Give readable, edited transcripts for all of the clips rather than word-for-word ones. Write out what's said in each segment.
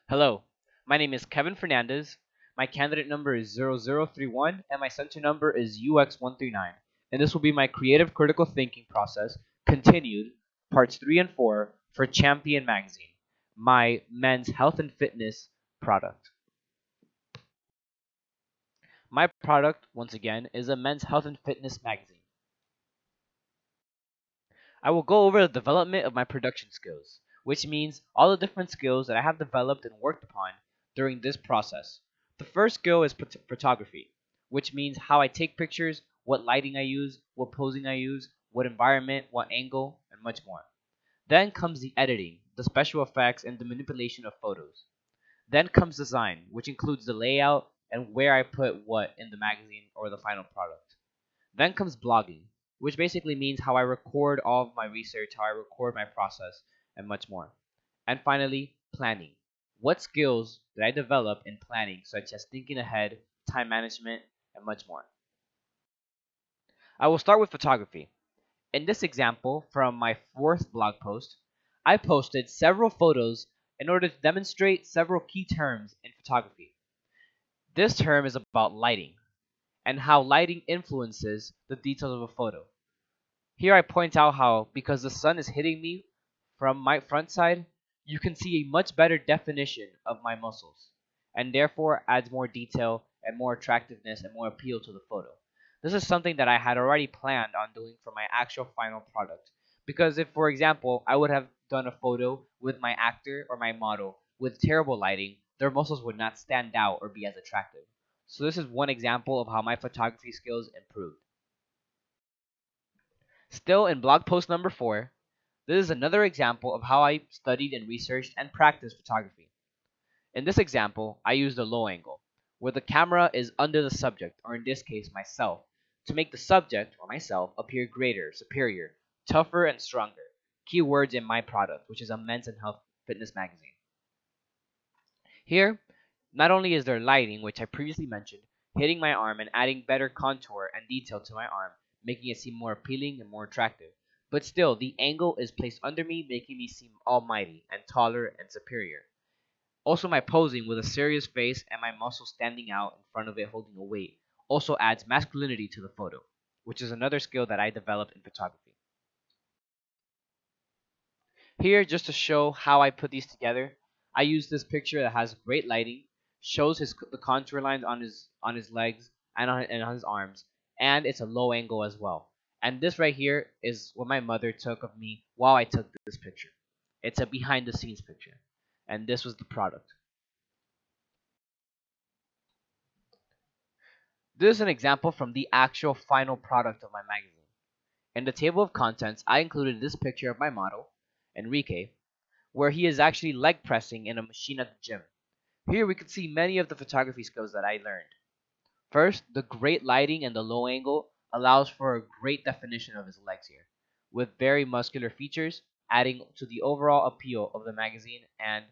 Hello, my name is Kevin Fernandez. My candidate number is 0031 and my center number is UX139. And this will be my creative critical thinking process continued, parts 3 and 4 for Champion Magazine, my men's health and fitness product. My product, once again, is a men's health and fitness magazine. I will go over the development of my production skills, which means all the different skills that I have developed and worked upon during this process. The first skill is photography, which means how I take pictures, what lighting I use, what posing I use, what environment, what angle, and much more. Then comes the editing, the special effects, and the manipulation of photos. Then comes design, which includes the layout and where I put what in the magazine or the final product. Then comes blogging, which basically means how I record all of my research, how I record my process, and much more. And finally, planning. What skills did I develop in planning, such as thinking ahead, time management, and much more? I will start with photography. In this example, from my fourth blog post, I posted several photos in order to demonstrate several key terms in photography. This term is about lighting and how lighting influences the details of a photo. Here I point out how, because the sun is hitting me from my front side, you can see a much better definition of my muscles, and therefore adds more detail and more attractiveness and more appeal to the photo. This is something that I had already planned on doing for my actual final product. Because if, for example, I would have done a photo with my actor or my model with terrible lighting, their muscles would not stand out or be as attractive. So this is one example of how my photography skills improved. Still in blog post number 4, this is another example of how I studied and researched and practiced photography. In this example, I used a low angle, where the camera is under the subject, or in this case myself, to make the subject, or myself, appear greater, superior, tougher, and stronger. Keywords in my product, which is a men's and health fitness magazine. Here, not only is there lighting, which I previously mentioned, hitting my arm and adding better contour and detail to my arm, making it seem more appealing and more attractive, but still, the angle is placed under me, making me seem almighty and taller and superior. Also, my posing with a serious face and my muscles standing out in front of it holding a weight also adds masculinity to the photo, which is another skill that I developed in photography. Here, just to show how I put these together, I use this picture that has great lighting, shows the contour lines on his legs and on his arms, and it's a low angle as well. And this right here is what my mother took of me while I took this picture. It's a behind the scenes picture, and this was the product. This is an example from the actual final product of my magazine. In the table of contents, I included this picture of my model, Enrique, where he is actually leg pressing in a machine at the gym. Here we can see many of the photography skills that I learned. First, the great lighting and the low angle allows for a great definition of his legs here, with very muscular features, adding to the overall appeal of the magazine and,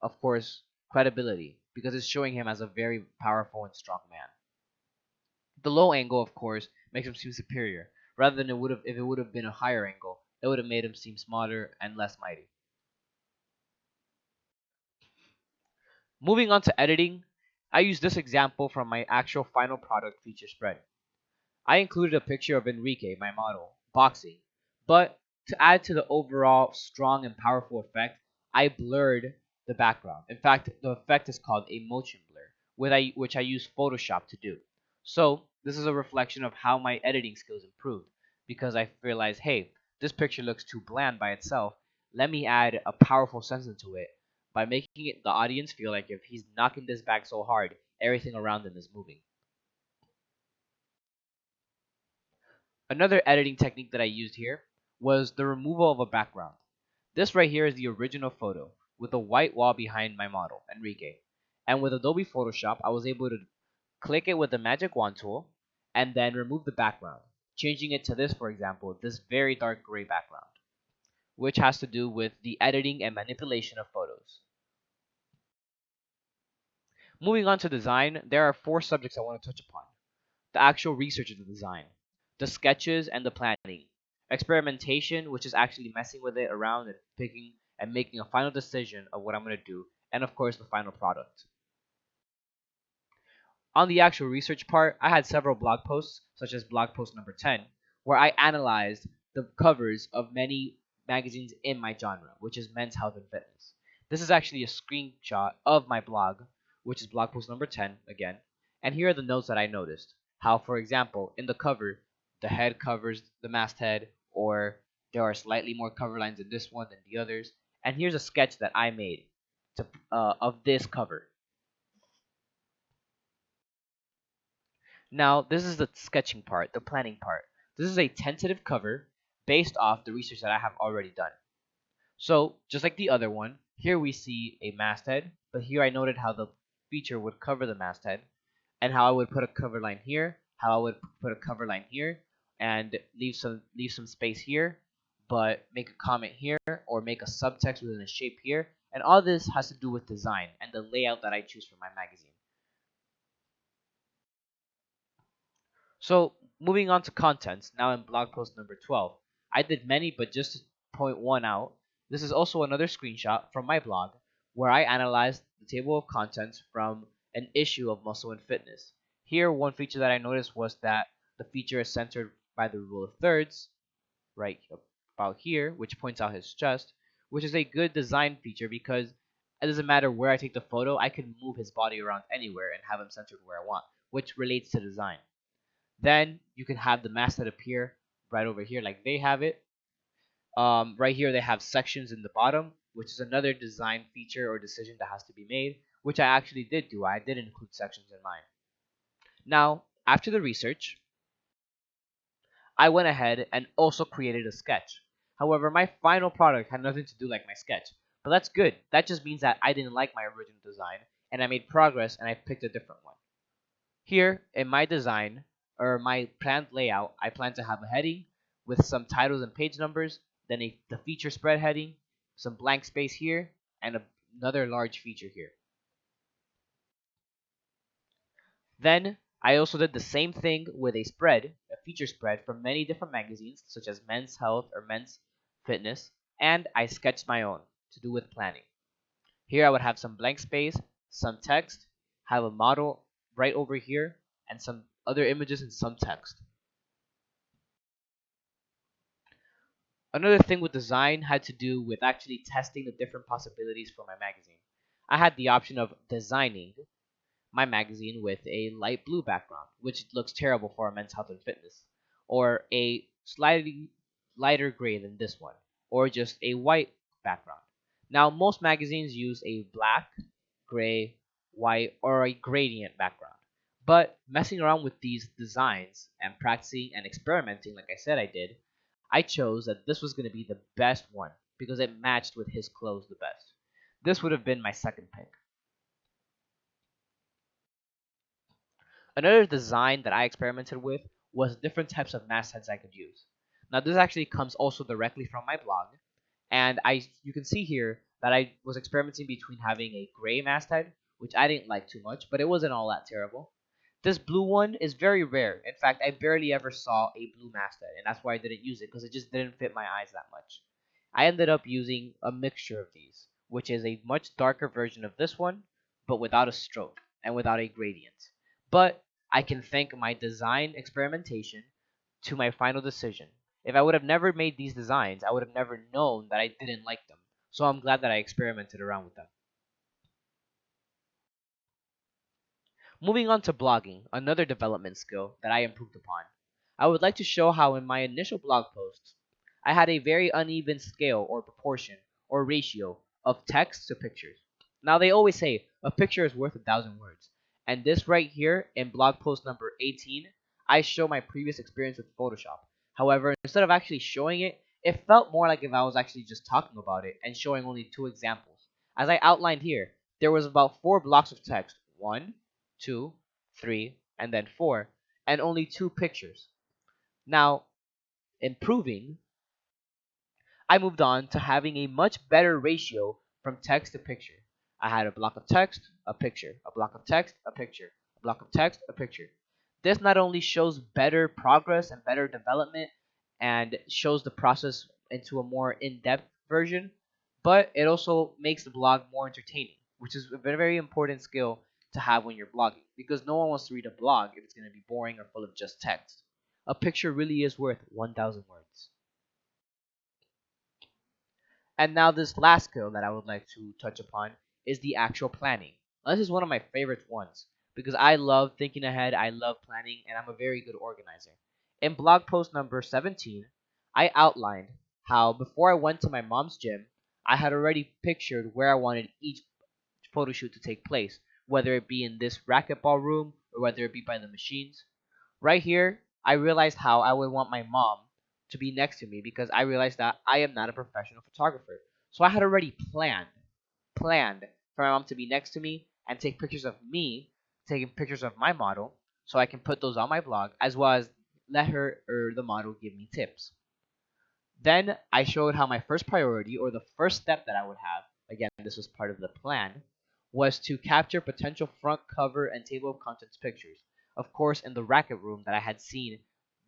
of course, credibility, because it's showing him as a very powerful and strong man. The low angle, of course, makes him seem superior, rather than it would have if it would have been a higher angle, it would have made him seem smaller and less mighty. Moving on to editing, I use this example from my actual final product feature spread. I included a picture of Enrique, my model, boxing, but to add to the overall strong and powerful effect, I blurred the background. In fact, the effect is called a motion blur, which I use Photoshop to do. So, this is a reflection of how my editing skills improved, because I realized, hey, this picture looks too bland by itself. Let me add a powerful sense into it by making the audience feel like if he's knocking this back so hard, everything around him is moving. Another editing technique that I used here was the removal of a background. This right here is the original photo with a white wall behind my model, Enrique. And with Adobe Photoshop, I was able to click it with the magic wand tool and then remove the background, changing it to this, for example, this very dark gray background, which has to do with the editing and manipulation of photos. Moving on to design, there are 4 subjects I want to touch upon: the actual research of the design, the sketches and the planning, experimentation, which is actually messing with it around and picking and making a final decision of what I'm going to do, and of course the final product. On the actual research part, I had several blog posts, such as blog post number 10, where I analyzed the covers of many magazines in my genre, which is men's health and fitness. This is actually a screenshot of my blog, which is blog post number 10 again. And here are the notes that I noticed. How, for example, in the cover, the head covers the masthead, or there are slightly more cover lines in this one than the others. And here's a sketch that I made of this cover. Now, this is the sketching part, the planning part. This is a tentative cover based off the research that I have already done. So, just like the other one, here we see a masthead, but here I noted how the feature would cover the masthead, and how I would put a cover line here, how I would put a cover line here, and leave some space here, but make a comment here, or make a subtext within a shape here, and all this has to do with design and the layout that I choose for my magazine. So, moving on to contents, now in blog post number 12. I did many, but just to point one out, this is also another screenshot from my blog where I analyzed the table of contents from an issue of Muscle and Fitness. Here, one feature that I noticed was that the feature is centered by the rule of thirds, right about here, which points out his chest, which is a good design feature because it doesn't matter where I take the photo, I can move his body around anywhere and have him centered where I want, which relates to design. Then you can have the masthead appear right over here like they have it. Right here they have sections in the bottom, which is another design feature or decision that has to be made, which I actually did do. I did include sections in mine. Now, after the research, I went ahead and also created a sketch. However, my final product had nothing to do like my sketch. But that's good. That just means that I didn't like my original design, and I made progress and I picked a different one. Here, in my design, or my planned layout, I plan to have a heading with some titles and page numbers, then the feature spread heading, some blank space here, and another large feature here. Then, I also did the same thing with a feature spread from many different magazines, such as Men's Health or Men's Fitness, and I sketched my own to do with planning. Here I would have some blank space, some text, have a model right over here, and some other images and some text. Another thing with design had to do with actually testing the different possibilities for my magazine. I had the option of designing my magazine with a light blue background, which looks terrible for a men's health and fitness, or a slightly lighter gray than this one, or just a white background. Now, most magazines use a black, gray, white, or a gradient background. But messing around with these designs and practicing and experimenting, like I said I did, I chose that this was going to be the best one because it matched with his clothes the best. This would have been my second pick. Another design that I experimented with was different types of mastheads I could use. Now this actually comes also directly from my blog, and you can see here that I was experimenting between having a gray masthead, which I didn't like too much, but it wasn't all that terrible. This blue one is very rare. In fact, I barely ever saw a blue masthead, and that's why I didn't use it because it just didn't fit my eyes that much. I ended up using a mixture of these, which is a much darker version of this one, but without a stroke and without a gradient. But I can thank my design experimentation to my final decision. If I would have never made these designs, I would have never known that I didn't like them. So I'm glad that I experimented around with them. Moving on to blogging, another development skill that I improved upon. I would like to show how in my initial blog posts, I had a very uneven scale or proportion or ratio of text to pictures. Now they always say a picture is worth 1,000 words. And this right here in blog post number 18, I show my previous experience with Photoshop. However, instead of actually showing it, it felt more like if I was actually just talking about it and showing only two examples. As I outlined here, there was about 4 blocks of text. One, two, three, and then four, and only 2 pictures. Now, improving, I moved on to having a much better ratio from text to picture. I had a block of text, a picture, a block of text, a picture, a block of text, a picture. This not only shows better progress and better development and shows the process into a more in depth version, but it also makes the blog more entertaining which is a very, very important skill to have when you're blogging because no one wants to read a blog if it's going to be boring or full of just text. A picture really is worth 1,000 words. And now this last skill that I would like to touch upon is the actual planning. Now, this is one of my favorite ones because I love thinking ahead, I love planning, and I'm a very good organizer. In blog post number 17, I outlined how before I went to my mom's gym, I had already pictured where I wanted each photo shoot to take place, whether it be in this racquetball room or whether it be by the machines. Right here, I realized how I would want my mom to be next to me because I realized that I am not a professional photographer. So I had already planned for my mom to be next to me and take pictures of me taking pictures of my model so I can put those on my blog as well as let her or the model give me tips. Then I showed how my first priority or the first step that I would have, again, this was part of the plan, was to capture potential front cover and table of contents pictures, of course, in the racket room that I had seen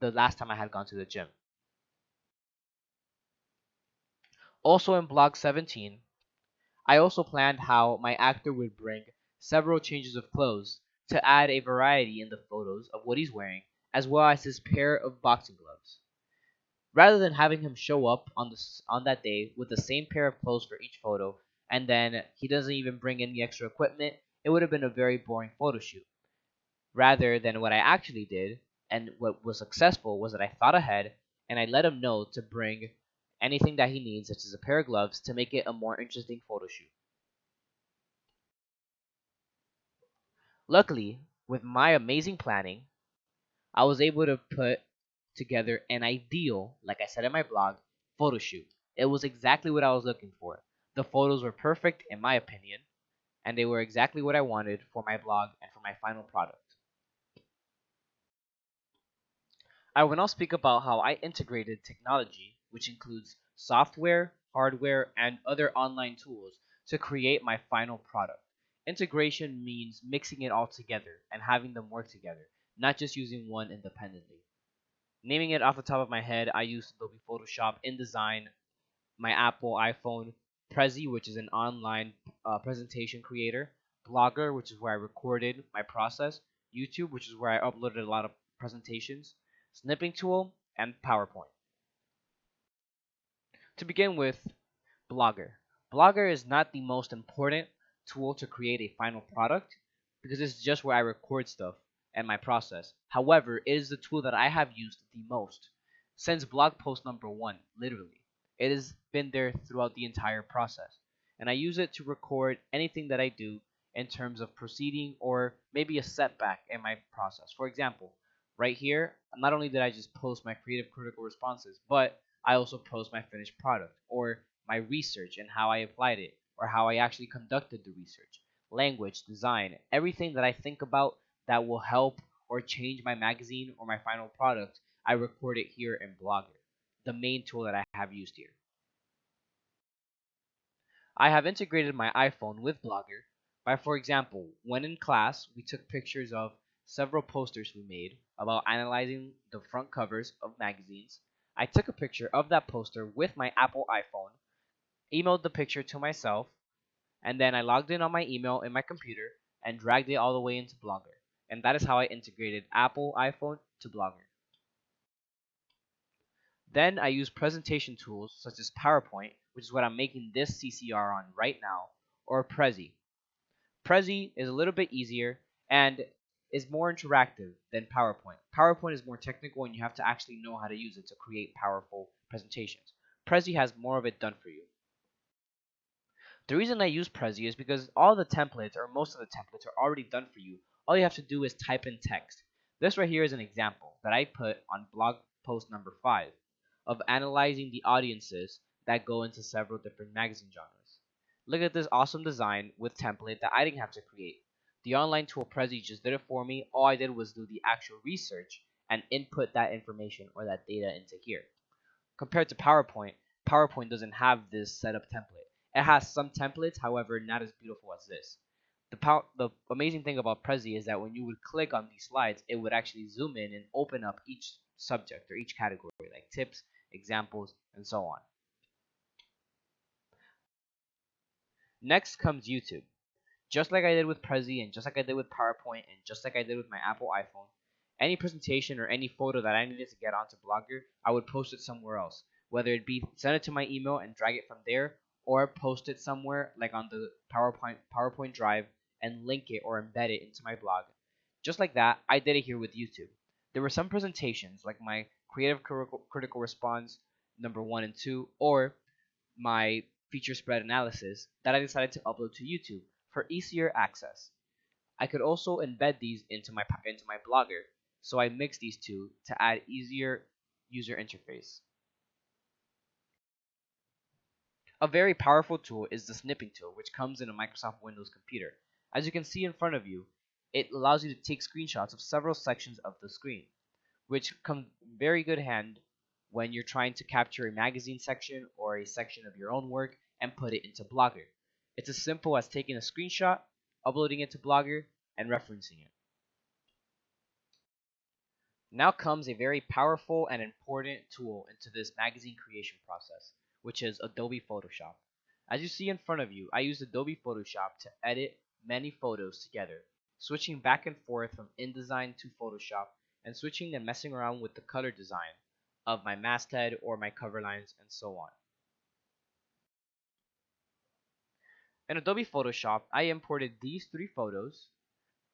the last time I had gone to the gym. Also in blog 17, I also planned how my actor would bring several changes of clothes to add a variety in the photos of what he's wearing, as well as his pair of boxing gloves. Rather than having him show up on that day with the same pair of clothes for each photo, and then he doesn't even bring any extra equipment, it would have been a very boring photo shoot. Rather than what I actually did, and what was successful was that I thought ahead and I let him know to bring anything that he needs, such as a pair of gloves, to make it a more interesting photo shoot. Luckily, with my amazing planning, I was able to put together an ideal, like I said in my blog, photo shoot. It was exactly what I was looking for. The photos were perfect, in my opinion, and they were exactly what I wanted for my blog and for my final product. I will now speak about how I integrated technology, which includes software, hardware, and other online tools, to create my final product. Integration means mixing it all together and having them work together, not just using one independently. Naming it off the top of my head, I used Adobe Photoshop, InDesign, my Apple iPhone, Prezi, which is an online presentation creator, Blogger, which is where I recorded my process, YouTube, which is where I uploaded a lot of presentations, Snipping Tool, and PowerPoint. To begin with, Blogger. Blogger is not the most important tool to create a final product because it's just where I record stuff and my process. However, it is the tool that I have used the most since blog post number one, literally. It has been there throughout the entire process. And I use it to record anything that I do in terms of proceeding or maybe a setback in my process. For example, right here, not only did I just post my creative critical responses, but I also post my finished product or my research and how I applied it, or how I actually conducted the research, language, design, everything that I think about that will help or change my magazine or my final product, I record it here in Blogger, the main tool that I have used here. I have integrated my iPhone with Blogger by, for example, when in class, we took pictures of several posters we made about analyzing the front covers of magazines. I took a picture of that poster with my Apple iPhone, emailed the picture to myself, and then I logged in on my email in my computer and dragged it all the way into Blogger. And that is how I integrated Apple iPhone to Blogger. Then I used presentation tools such as PowerPoint, which is what I'm making this CCR on right now, or Prezi. Prezi is a little bit easier and is more interactive than PowerPoint. PowerPoint is more technical and you have to actually know how to use it to create powerful presentations. Prezi has more of it done for you. The reason I use Prezi is because all the templates, or most of the templates, are already done for you. All you have to do is type in text. This right here is an example that I put on blog post number 5 of analyzing the audiences that go into several different magazine genres. Look at this awesome design with template that I didn't have to create. The online tool Prezi just did it for me. All I did was do the actual research and input that information or that data into here. Compared to PowerPoint, PowerPoint doesn't have this setup template. It has some templates, however, not as beautiful as this. The amazing thing about Prezi is that when you would click on these slides, it would actually zoom in and open up each subject or each category, like tips, examples, and so on. Next comes YouTube. Just like I did with Prezi and just like I did with PowerPoint and just like I did with my Apple iPhone, any presentation or any photo that I needed to get onto Blogger, I would post it somewhere else. Whether it be send it to my email and drag it from there, or post it somewhere like on the PowerPoint drive and link it or embed it into my blog. Just like that, I did it here with YouTube. There were some presentations like my creative critical response number 1 and 2 or my feature spread analysis that I decided to upload to YouTube for easier access. I could also embed these into my Blogger, so I mixed these two to add easier user interface. A very powerful tool is the snipping tool, which comes in a Microsoft Windows computer. As you can see in front of you, it allows you to take screenshots of several sections of the screen, which come very good hand when you're trying to capture a magazine section or a section of your own work and put it into Blogger. It's as simple as taking a screenshot, uploading it to Blogger, and referencing it. Now comes a very powerful and important tool into this magazine creation process, which is Adobe Photoshop. As you see in front of you, I use Adobe Photoshop to edit many photos together, switching back and forth from InDesign to Photoshop and switching and messing around with the color design of my masthead or my cover lines and so on. In Adobe Photoshop, I imported these three photos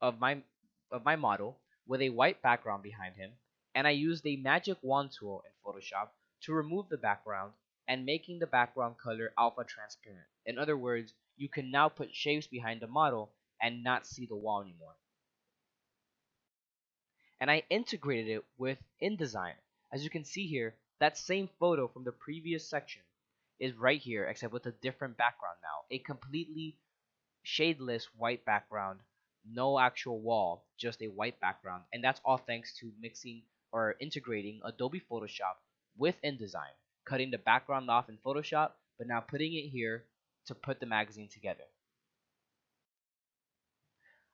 of my model with a white background behind him, and I used a magic wand tool in Photoshop to remove the background and making the background color alpha transparent. In other words, you can now put shapes behind the model and not see the wall anymore. And I integrated it with InDesign. As you can see here, that same photo from the previous section is right here except with a different background now. A completely shadeless white background, no actual wall, just a white background, and that's all thanks to mixing or integrating Adobe Photoshop with InDesign, cutting the background off in Photoshop, but now putting it here to put the magazine together.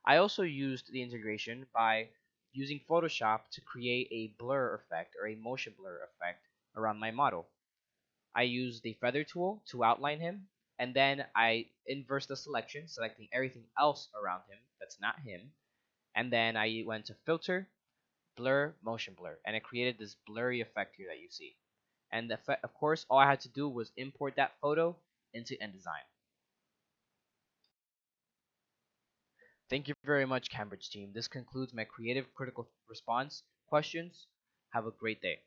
I also used the integration by using Photoshop to create a blur effect or a motion blur effect around my model. I used the feather tool to outline him, and then I inverse the selection, selecting everything else around him that's not him, and then I went to filter, blur, motion blur, and it created this blurry effect here that you see. And of course, all I had to do was import that photo into InDesign. Thank you very much, Cambridge team. This concludes my creative critical response questions. Have a great day.